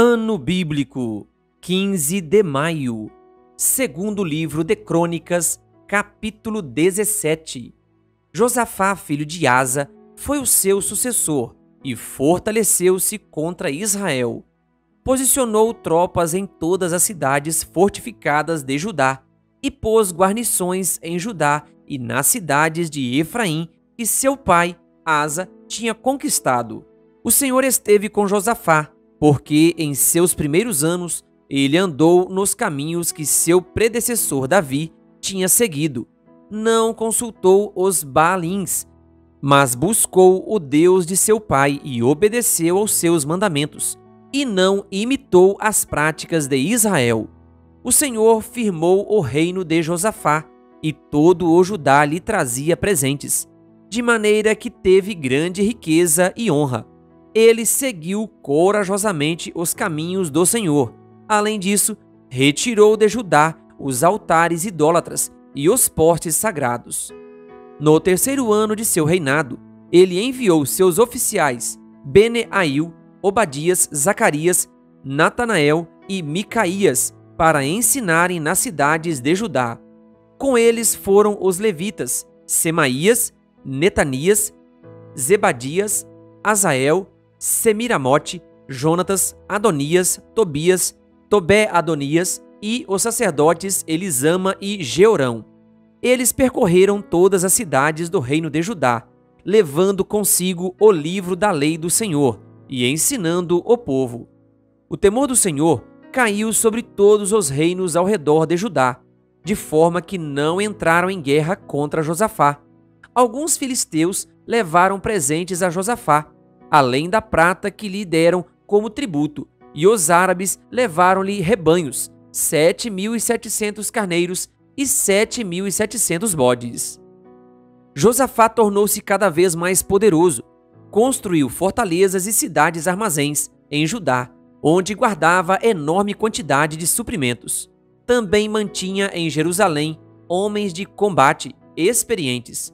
Ano Bíblico, 15 de maio, segundo livro de Crônicas, capítulo 17. Josafá, filho de Asa, foi o seu sucessor e fortaleceu-se contra Israel. Posicionou tropas em todas as cidades fortificadas de Judá e pôs guarnições em Judá e nas cidades de Efraim que seu pai, Asa, tinha conquistado. O Senhor esteve com Josafá, porque em seus primeiros anos ele andou nos caminhos que seu predecessor Davi tinha seguido. Não consultou os Baalins, mas buscou o Deus de seu pai e obedeceu aos seus mandamentos, e não imitou as práticas de Israel. O Senhor firmou o reino de Josafá, e todo o Judá lhe trazia presentes, de maneira que teve grande riqueza e honra. Ele seguiu corajosamente os caminhos do Senhor. Além disso, retirou de Judá os altares idólatras e os postes sagrados. No terceiro ano de seu reinado, ele enviou seus oficiais Beneail, Obadias, Zacarias, Natanael e Micaías para ensinarem nas cidades de Judá. Com eles foram os levitas Semaías, Netanias, Zebadias, Azael, Semiramote, Jonatas, Adonias, Tobias, Tobé-Adonias e os sacerdotes Elisama e Jeorão. Eles percorreram todas as cidades do reino de Judá, levando consigo o livro da lei do Senhor e ensinando o povo. O temor do Senhor caiu sobre todos os reinos ao redor de Judá, de forma que não entraram em guerra contra Josafá. Alguns filisteus levaram presentes a Josafá, além da prata que lhe deram como tributo, e os árabes levaram-lhe rebanhos, 7.700 carneiros e 7.700 bodes. Josafá tornou-se cada vez mais poderoso. Construiu fortalezas e cidades-armazéns em Judá, onde guardava enorme quantidade de suprimentos. Também mantinha em Jerusalém homens de combate experientes.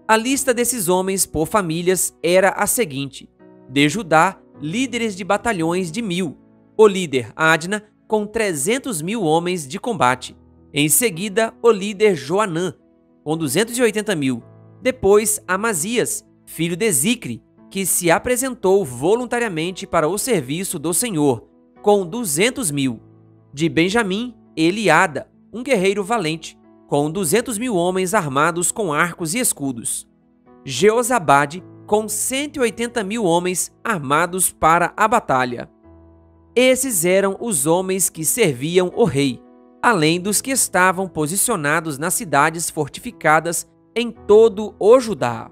A lista desses homens por famílias era a seguinte: de Judá, líderes de batalhões de 1.000, o líder Adna, com 300.000 homens de combate. Em seguida, o líder Joanã, com 280.000. Depois, Amazias, filho de Zicre, que se apresentou voluntariamente para o serviço do Senhor, com 200.000. De Benjamim, Eliada, um guerreiro valente, com 200.000 homens armados com arcos e escudos. Jeozabade, com 180.000 homens armados para a batalha. Esses eram os homens que serviam o rei, além dos que estavam posicionados nas cidades fortificadas em todo o Judá.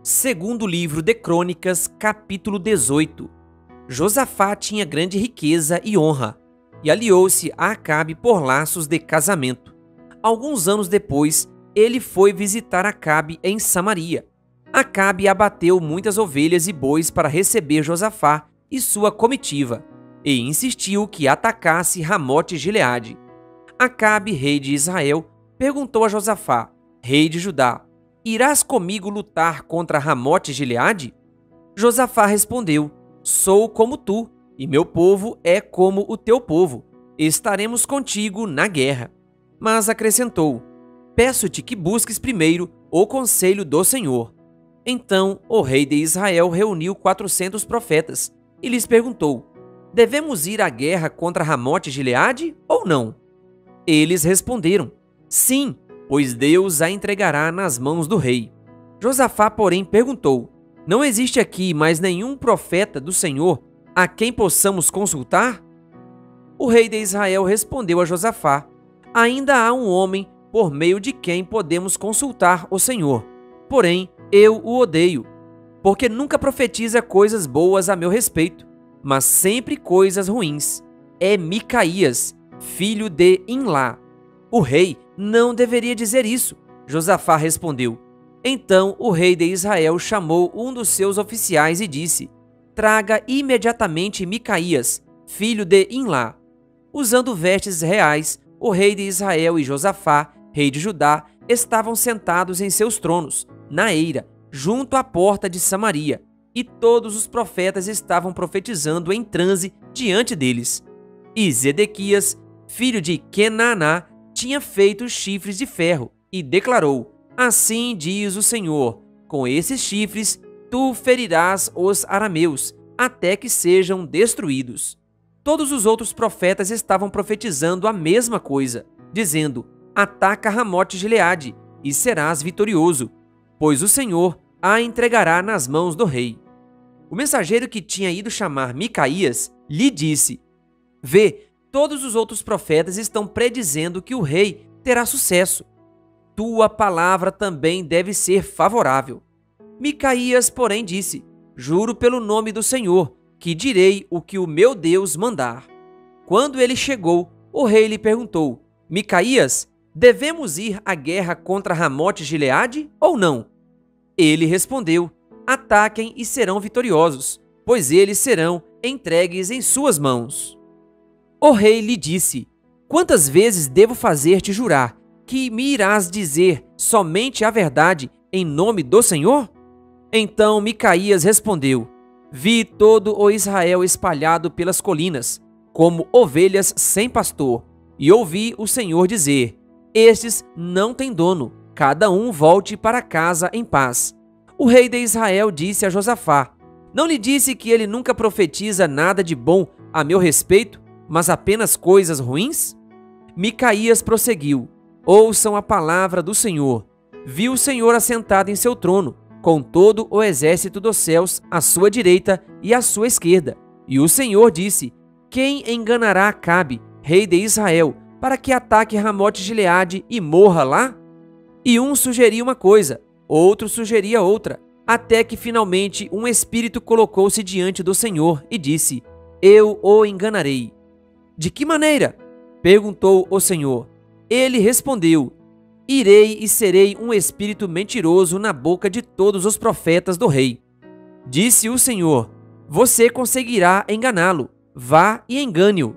Segundo livro de Crônicas, capítulo 18. Josafá tinha grande riqueza e honra, e aliou-se a Acabe por laços de casamento. Alguns anos depois, ele foi visitar Acabe em Samaria. Acabe abateu muitas ovelhas e bois para receber Josafá e sua comitiva, e insistiu que atacasse Ramote-Gileade. Acabe, rei de Israel, perguntou a Josafá, rei de Judá: irás comigo lutar contra Ramote-Gileade? Josafá respondeu: sou como tu, e meu povo é como o teu povo. Estaremos contigo na guerra. Mas acrescentou: peço-te que busques primeiro o conselho do Senhor. Então o rei de Israel reuniu 400 profetas e lhes perguntou: devemos ir à guerra contra Ramote-Gileade ou não? Eles responderam: sim, pois Deus a entregará nas mãos do rei. Josafá, porém, perguntou: não existe aqui mais nenhum profeta do Senhor a quem possamos consultar? O rei de Israel respondeu a Josafá: ainda há um homem por meio de quem podemos consultar o Senhor. Porém, eu o odeio, porque nunca profetiza coisas boas a meu respeito, mas sempre coisas ruins. É Micaías, filho de Imlá. O rei não deveria dizer isso, Josafá respondeu. Então o rei de Israel chamou um dos seus oficiais e disse: traga imediatamente Micaías, filho de Imlá. Usando vestes reais, o rei de Israel e Josafá, rei de Judá, estavam sentados em seus tronos, na eira, junto à porta de Samaria. e todos os profetas estavam profetizando em transe diante deles. E Zedequias, filho de Kenaná, tinha feito chifres de ferro e declarou: Assim diz o Senhor, com esses chifres tu ferirás os arameus, até que sejam destruídos. Todos os outros profetas estavam profetizando a mesma coisa, dizendo: Ataca Ramote-Gileade, e serás vitorioso, pois o Senhor a entregará nas mãos do rei. O mensageiro que tinha ido chamar Micaías lhe disse: Vê, todos os outros profetas estão predizendo que o rei terá sucesso. Tua palavra também deve ser favorável. Micaías, porém, disse: Juro pelo nome do Senhor, que direi o que o meu Deus mandar. Quando ele chegou, o rei lhe perguntou: Micaías, devemos ir à guerra contra Ramote-Gileade ou não? Ele respondeu: Ataquem e serão vitoriosos, pois eles serão entregues em suas mãos. O rei lhe disse: Quantas vezes devo fazer-te jurar que me irás dizer somente a verdade em nome do Senhor? Então Micaías respondeu: Vi todo o Israel espalhado pelas colinas, como ovelhas sem pastor, e ouvi o Senhor dizer: Estes não têm dono, cada um volte para casa em paz. O rei de Israel disse a Josafá: Não lhe disse que ele nunca profetiza nada de bom a meu respeito, mas apenas coisas ruins? Micaías prosseguiu: Ouçam a palavra do Senhor. Vi o Senhor assentado em seu trono, com todo o exército dos céus à sua direita e à sua esquerda. E o Senhor disse: Quem enganará Acabe, rei de Israel, para que ataque Ramote-Gileade e morra lá? E um sugeria uma coisa, outro sugeria outra, até que finalmente um espírito colocou-se diante do Senhor e disse: Eu o enganarei. De que maneira? Perguntou o Senhor. Ele respondeu: Irei e serei um espírito mentiroso na boca de todos os profetas do rei. Disse o Senhor: Você conseguirá enganá-lo. Vá e engane-o.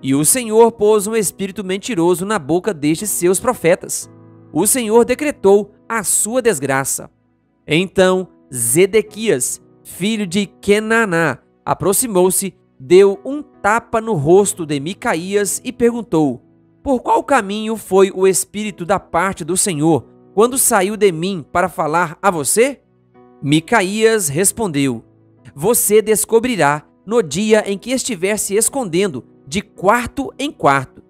E o Senhor pôs um espírito mentiroso na boca destes seus profetas. O Senhor decretou a sua desgraça. Então Zedequias, filho de Kenaná, aproximou-se, deu um tapa no rosto de Micaías e perguntou: Por qual caminho foi o espírito da parte do Senhor quando saiu de mim para falar a você? Micaías respondeu: Você descobrirá no dia em que estiver se escondendo de quarto em quarto.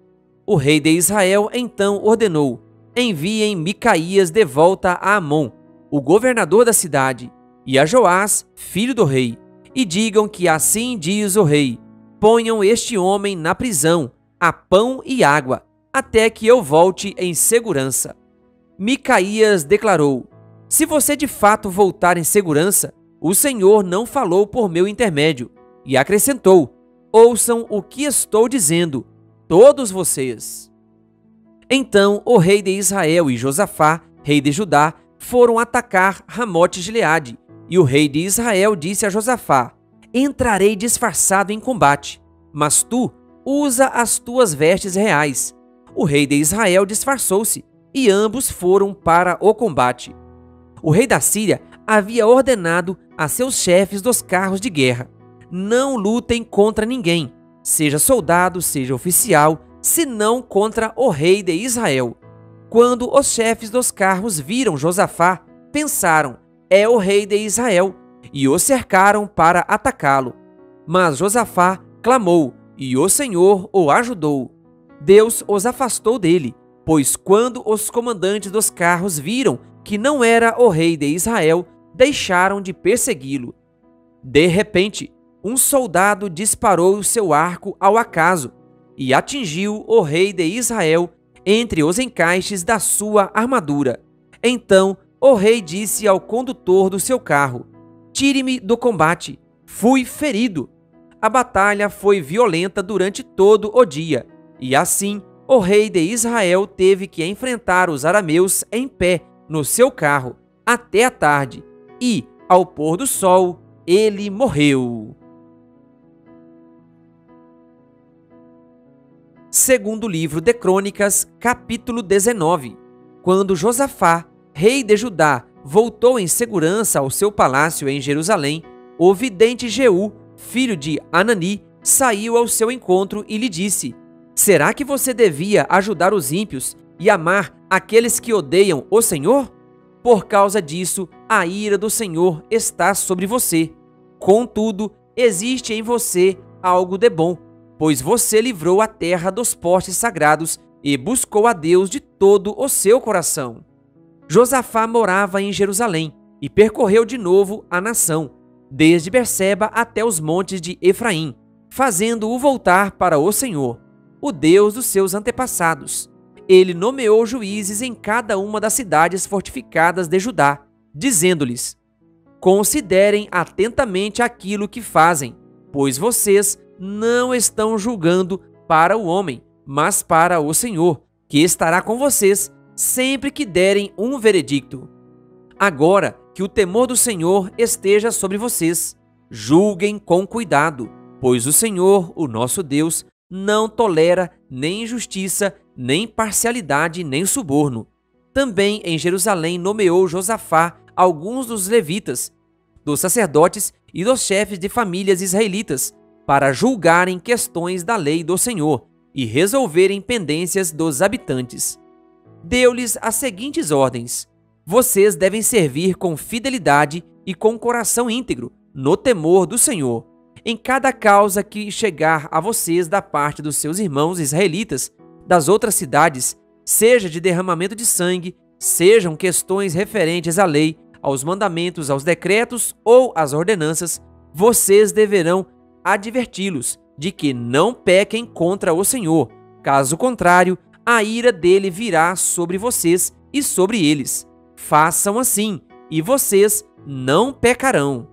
O rei de Israel então ordenou: Enviem Micaías de volta a Amon, o governador da cidade, e a Joás, filho do rei, e digam que assim diz o rei: Ponham este homem na prisão, a pão e água, até que eu volte em segurança. Micaías declarou: Se você de fato voltar em segurança, o Senhor não falou por meu intermédio. E acrescentou: Ouçam o que estou dizendo, todos vocês. Então o rei de Israel e Josafá, rei de Judá, foram atacar Ramote-Gileade. E o rei de Israel disse a Josafá: Entrarei disfarçado em combate, mas tu usa as tuas vestes reais. O rei de Israel disfarçou-se, e ambos foram para o combate. O rei da Síria havia ordenado a seus chefes dos carros de guerra: Não lutem contra ninguém, seja soldado, seja oficial, senão contra o rei de Israel. Quando os chefes dos carros viram Josafá, pensaram: É o rei de Israel, e o cercaram para atacá-lo. Mas Josafá clamou, e o Senhor o ajudou. Deus os afastou dele, pois quando os comandantes dos carros viram que não era o rei de Israel, deixaram de persegui-lo. De repente, um soldado disparou o seu arco ao acaso e atingiu o rei de Israel entre os encaixes da sua armadura. Então o rei disse ao condutor do seu carro: Tire-me do combate, fui ferido. A batalha foi violenta durante todo o dia, e assim o rei de Israel teve que enfrentar os arameus em pé no seu carro até a tarde, e, ao pôr do sol, ele morreu. Segundo livro de Crônicas, capítulo 19. Quando Josafá, rei de Judá, voltou em segurança ao seu palácio em Jerusalém, o vidente Jeú, filho de Anani, saiu ao seu encontro e lhe disse: será que você devia ajudar os ímpios e amar aqueles que odeiam o Senhor? Por causa disso, a ira do Senhor está sobre você. Contudo, existe em você algo de bom, pois você livrou a terra dos postes sagrados e buscou a Deus de todo o seu coração. Josafá morava em Jerusalém e percorreu de novo a nação, desde Berseba até os montes de Efraim, fazendo-o voltar para o Senhor, o Deus dos seus antepassados. Ele nomeou juízes em cada uma das cidades fortificadas de Judá, dizendo-lhes: considerem atentamente aquilo que fazem, pois vocês não estão julgando para o homem, mas para o Senhor, que estará com vocês sempre que derem um veredicto. Agora que o temor do Senhor esteja sobre vocês, julguem com cuidado, pois o Senhor, o nosso Deus, não tolera nem injustiça, nem parcialidade, nem suborno. Também em Jerusalém nomeou Josafá alguns dos levitas, dos sacerdotes e dos chefes de famílias israelitas, para julgarem questões da lei do Senhor e resolverem pendências dos habitantes. Deu-lhes as seguintes ordens: vocês devem servir com fidelidade e com coração íntegro, no temor do Senhor, em cada causa que chegar a vocês da parte dos seus irmãos israelitas das outras cidades, seja de derramamento de sangue, sejam questões referentes à lei, aos mandamentos, aos decretos ou às ordenanças, vocês deverão adverti-los de que não pequem contra o Senhor. Caso contrário, a ira dele virá sobre vocês e sobre eles. Façam assim, e vocês não pecarão.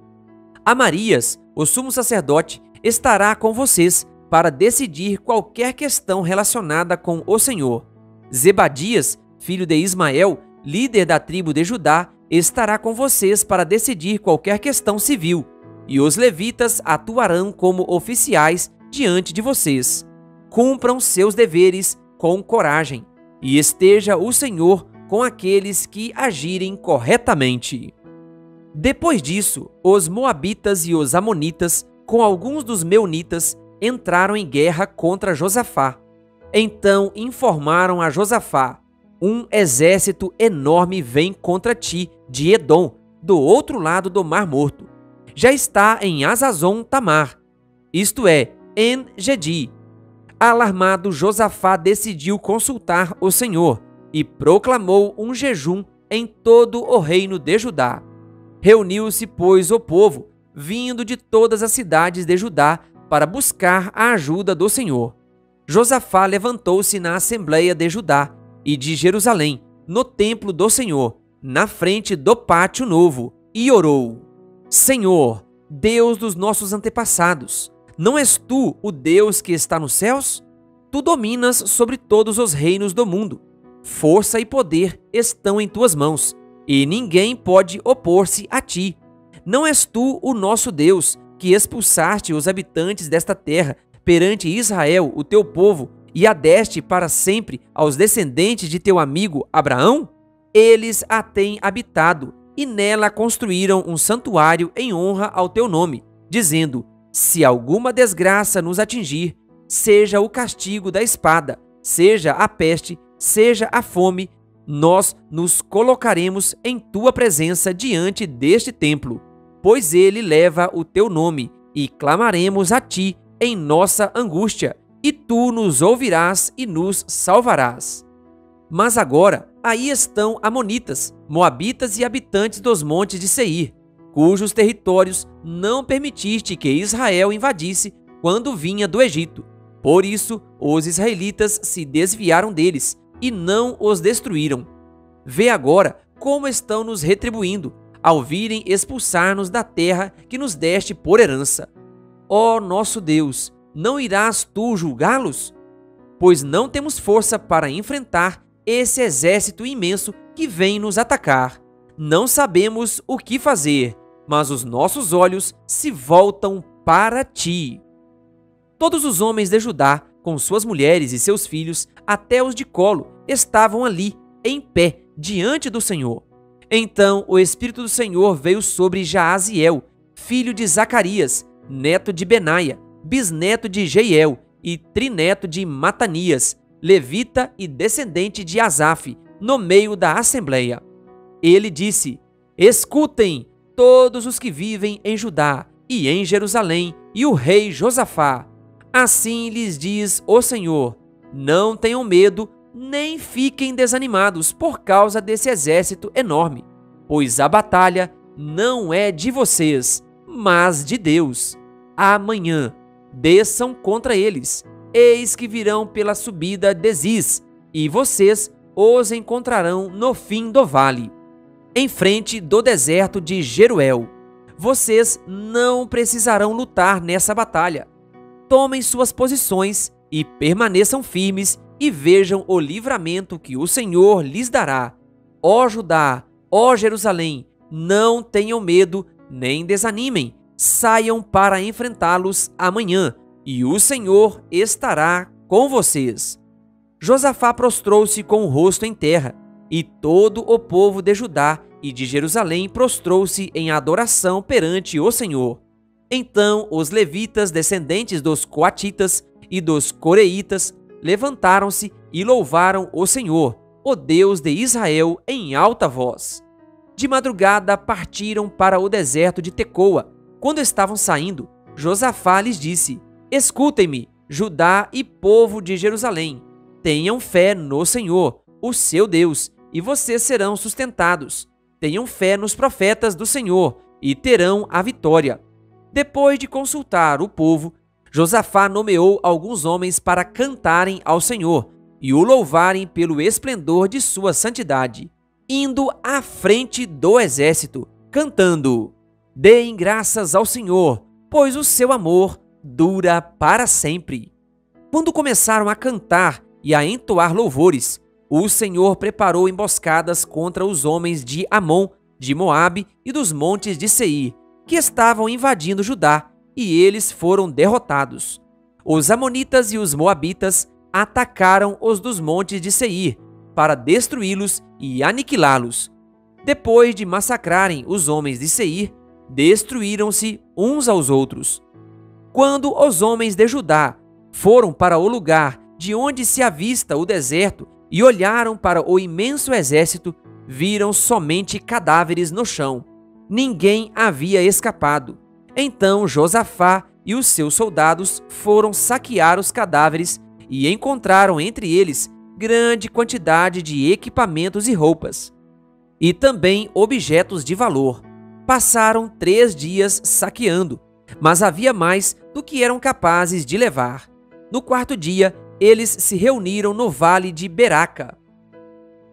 Amarias, o sumo sacerdote, estará com vocês para decidir qualquer questão relacionada com o Senhor. Zebadias, filho de Ismael, líder da tribo de Judá, estará com vocês para decidir qualquer questão civil, e os levitas atuarão como oficiais diante de vocês. Cumpram seus deveres com coragem, e esteja o Senhor com aqueles que agirem corretamente. Depois disso, os moabitas e os amonitas, com alguns dos meunitas, entraram em guerra contra Josafá. Então informaram a Josafá: um exército enorme vem contra ti, de Edom, do outro lado do Mar Morto. Já está em Hazazon Tamar, isto é, em Gedi. Alarmado, Josafá decidiu consultar o Senhor e proclamou um jejum em todo o reino de Judá. Reuniu-se, pois, o povo, vindo de todas as cidades de Judá, para buscar a ajuda do Senhor. Josafá levantou-se na assembleia de Judá e de Jerusalém, no templo do Senhor, na frente do pátio novo, e orou: Senhor, Deus dos nossos antepassados, não és tu o Deus que está nos céus? Tu dominas sobre todos os reinos do mundo. Força e poder estão em tuas mãos, e ninguém pode opor-se a ti. Não és tu o nosso Deus, que expulsaste os habitantes desta terra perante Israel, o teu povo, e a deste para sempre aos descendentes de teu amigo Abraão? Eles a têm habitado, e nela construíram um santuário em honra ao teu nome, dizendo: se alguma desgraça nos atingir, seja o castigo da espada, seja a peste, seja a fome, nós nos colocaremos em tua presença diante deste templo, pois ele leva o teu nome, e clamaremos a ti em nossa angústia, e tu nos ouvirás e nos salvarás. Mas agora, aí estão amonitas, moabitas e habitantes dos montes de Seir, cujos territórios não permitiste que Israel invadisse quando vinha do Egito. Por isso, os israelitas se desviaram deles e não os destruíram. Vê agora como estão nos retribuindo, ao virem expulsar-nos da terra que nos deste por herança. Ó nosso Deus, não irás tu julgá-los? Pois não temos força para enfrentar esse exército imenso que vem nos atacar. Não sabemos o que fazer, mas os nossos olhos se voltam para ti. Todos os homens de Judá, com suas mulheres e seus filhos, até os de colo, estavam ali, em pé, diante do Senhor. Então o Espírito do Senhor veio sobre Jaaziel, filho de Zacarias, neto de Benaia, bisneto de Jeiel e trineto de Matanias, levita e descendente de Asaf, no meio da assembleia. Ele disse: escutem todos os que vivem em Judá e em Jerusalém, e o rei Josafá. Assim lhes diz o Senhor: não tenham medo, nem fiquem desanimados por causa desse exército enorme, pois a batalha não é de vocês, mas de Deus. Amanhã desçam contra eles, eis que virão pela subida de Ziz, e vocês os encontrarão no fim do vale, em frente do deserto de Jeruel. Vocês não precisarão lutar nessa batalha. Tomem suas posições e permaneçam firmes e vejam o livramento que o Senhor lhes dará. Ó Judá, ó Jerusalém, não tenham medo nem desanimem. Saiam para enfrentá-los amanhã, e o Senhor estará com vocês. Josafá prostrou-se com o rosto em terra, e todo o povo de Judá e de Jerusalém prostrou-se em adoração perante o Senhor. Então os levitas, descendentes dos coatitas e dos coreitas, levantaram-se e louvaram o Senhor, o Deus de Israel, em alta voz. De madrugada partiram para o deserto de Tecoa. Quando estavam saindo, Josafá lhes disse: escutem-me, Judá e povo de Jerusalém. Tenham fé no Senhor, o seu Deus, e vocês serão sustentados. Tenham fé nos profetas do Senhor, e terão a vitória. Depois de consultar o povo, Josafá nomeou alguns homens para cantarem ao Senhor e o louvarem pelo esplendor de sua santidade, indo à frente do exército, cantando: deem graças ao Senhor, pois o seu amor dura para sempre. Quando começaram a cantar e a entoar louvores, o Senhor preparou emboscadas contra os homens de Amon, de Moabe e dos montes de Seir, que estavam invadindo Judá, e eles foram derrotados. Os amonitas e os moabitas atacaram os dos montes de Seir para destruí-los e aniquilá-los. Depois de massacrarem os homens de Seir, destruíram-se uns aos outros. Quando os homens de Judá foram para o lugar de onde se avista o deserto e olharam para o imenso exército, viram somente cadáveres no chão. Ninguém havia escapado. Então Josafá e os seus soldados foram saquear os cadáveres e encontraram entre eles grande quantidade de equipamentos e roupas, e também objetos de valor. Passaram 3 dias saqueando, mas havia mais do que eram capazes de levar. No 4º dia, eles se reuniram no vale de Beraca,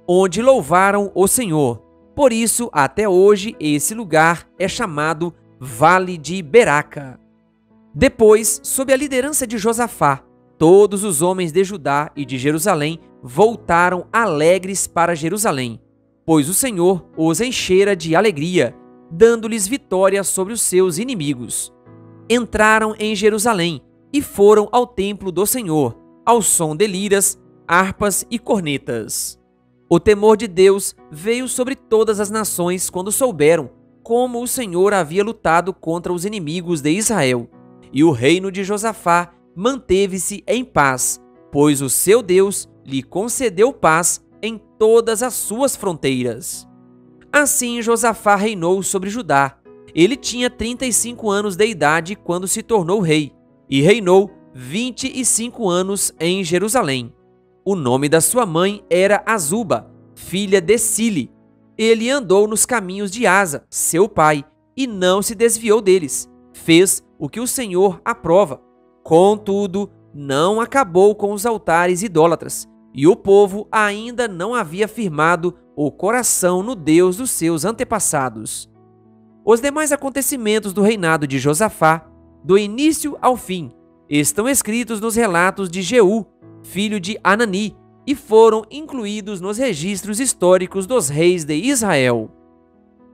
onde louvaram o Senhor. Por isso, até hoje, esse lugar é chamado Vale de Beraca. Depois, sob a liderança de Josafá, todos os homens de Judá e de Jerusalém voltaram alegres para Jerusalém, pois o Senhor os enchera de alegria, dando-lhes vitória sobre os seus inimigos. Entraram em Jerusalém e foram ao templo do Senhor, ao som de liras, harpas e cornetas. O temor de Deus veio sobre todas as nações quando souberam como o Senhor havia lutado contra os inimigos de Israel, e o reino de Josafá manteve-se em paz, pois o seu Deus lhe concedeu paz em todas as suas fronteiras. Assim Josafá reinou sobre Judá. Ele tinha 35 anos de idade quando se tornou rei, e reinou 25 anos em Jerusalém. O nome da sua mãe era Azuba, filha de Sili. Ele andou nos caminhos de Asa, seu pai, e não se desviou deles. Fez o que o Senhor aprova. Contudo, não acabou com os altares idólatras, e o povo ainda não havia firmado o coração no Deus dos seus antepassados. Os demais acontecimentos do reinado de Josafá, do início ao fim, estão escritos nos relatos de Jeú, filho de Anani, e foram incluídos nos registros históricos dos reis de Israel.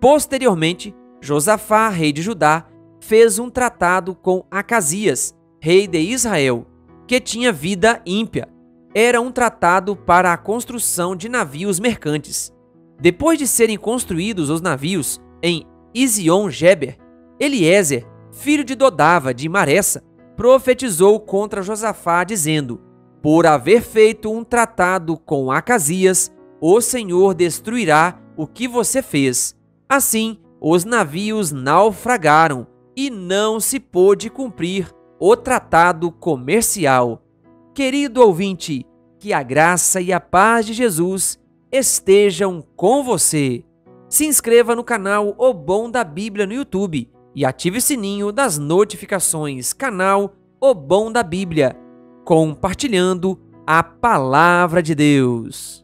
Posteriormente, Josafá, rei de Judá, fez um tratado com Acasias, rei de Israel, que tinha vida ímpia. Era um tratado para a construção de navios mercantes. Depois de serem construídos os navios em Ezion-Geber, Eliezer, filho de Dodava de Maressa, profetizou contra Josafá, dizendo: por haver feito um tratado com Acasias, o Senhor destruirá o que você fez. Assim, os navios naufragaram e não se pôde cumprir o tratado comercial. Querido ouvinte, que a graça e a paz de Jesus estejam com você. Se inscreva no canal O Bom da Bíblia no YouTube e ative o sininho das notificações. Canal O Bom da Bíblia, compartilhando a Palavra de Deus.